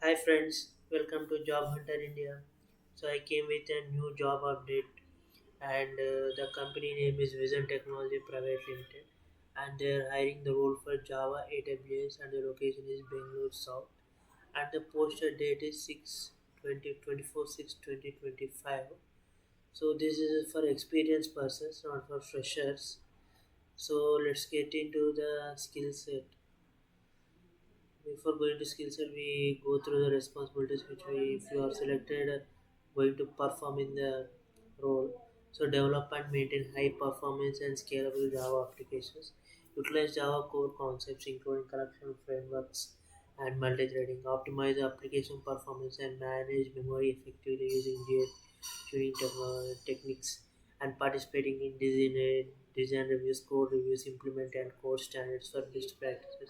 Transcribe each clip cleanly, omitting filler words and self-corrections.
Hi friends, welcome to Job Hunter India. So I came with a new job update and the company name is Wissen Technology Private Limited and they're hiring the role for Java AWS and the location is Bangalore South and the posted date is 6/20/24/6/2025. So this is for experienced persons, not for freshers. So let's get into the skill set. Before going to skill set, we go through the responsibilities which if you are selected, going to perform in the role. So develop and maintain high performance and scalable Java applications. Utilize Java core concepts including collection frameworks and multi-threading. Optimize application performance and manage memory effectively using tuning techniques and participating in design reviews, code reviews, implement and code standards for best practices.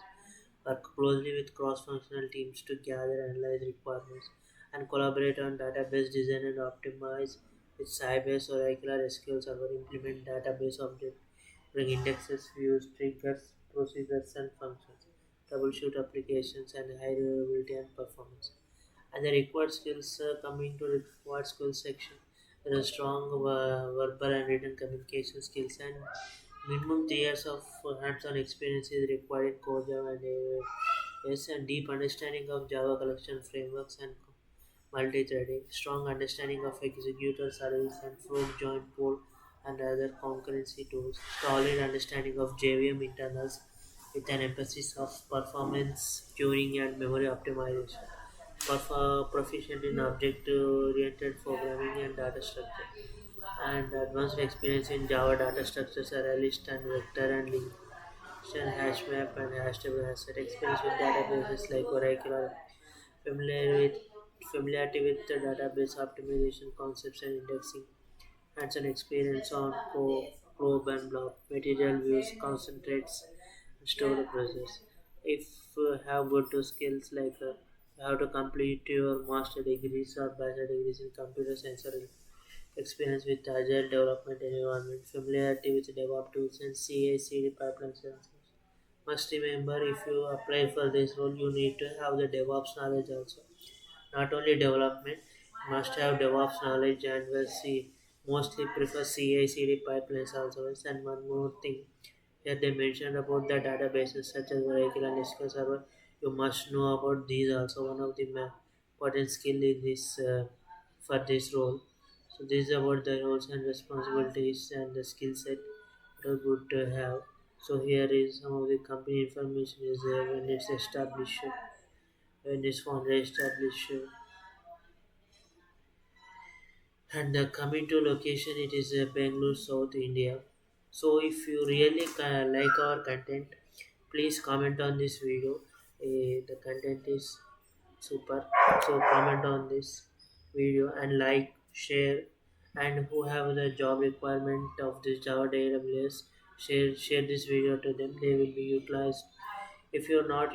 Work closely with cross-functional teams to gather, analyze requirements, and collaborate on database design and optimize with Sybase or regular SQL Server. Implement database objects, bring indexes, views, triggers, procedures, and functions. Troubleshoot applications and high reliability and performance. And the required skills coming to required skills section. There are strong verbal and written communication skills and minimum 3 years of hands-on experience is required in Core Java and AWS and deep understanding of Java collection frameworks and multi-threading, strong understanding of ExecutorService and ForkJoinPool and other concurrency tools, solid understanding of JVM internals with an emphasis of performance tuning and memory optimization. Proficient in object-oriented programming and data structure, and advanced experience in Java data structures, ArrayList and vector and linked HashMap and HashTable has set experience with databases like Oracle, familiar with familiarity with the database optimization concepts and indexing, hands-on experience on probe and block, material views, concentrates, and stored process. If you have good skills like you have to complete your master degrees or bachelor degrees in computer science or experience with agile development environment, familiarity with DevOps tools and CI/CD pipelines. Must remember if you apply for this role, you need to have the DevOps knowledge also. Not only development, you must have DevOps knowledge and will see mostly prefer CI/CD pipelines also. And one more thing, here they mentioned about the databases such as Oracle and SQL Server. You must know about these also. One of the important skill in this for this role. So this is about the roles and responsibilities and the skill set that are good to have. So here is some of the company information is there when it's established, when it's founded established, and coming to location, it is Bangalore, South India. So if you really like our content, please comment on this video. The content is super. So comment on this video and like, share, and who have the job requirement of this Java AWS, share this video to them. They will be utilized. If you're not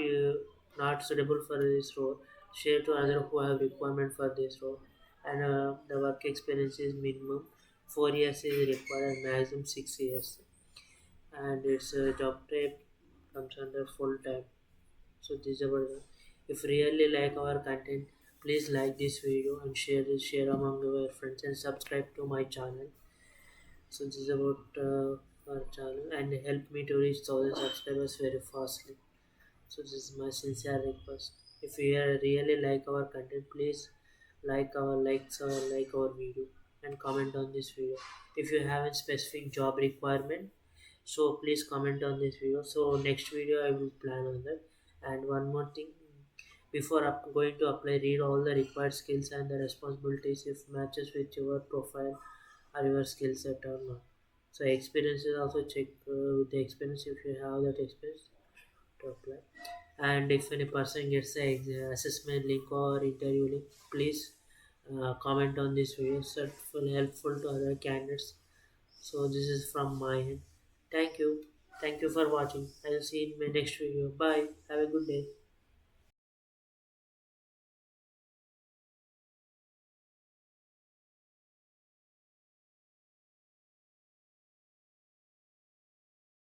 suitable for this role, share to other who have requirement for this role. And the work experience is minimum 4 years is required, maximum 6 years, and it's a job type comes under full time. So this is about it. If you really like our content, please like this video and share among your friends and subscribe to my channel. So this is about our channel and help me to reach 1,000 subscribers very fastly. So this is my sincere request. If you really like our content, please like our video and comment on this video. If you have a specific job requirement, so please comment on this video. So next video I will plan on that. And one more thing, before going to apply, read all the required skills and the responsibilities if matches with your profile or your skill set or not. So experience is also check with the experience if you have that experience to apply. And if any person gets a assessment link or interview link, please comment on this video. So it will helpful to other candidates. So this is from my end. Thank you. Thank you for watching. I will see you in my next video. Bye. Have a good day.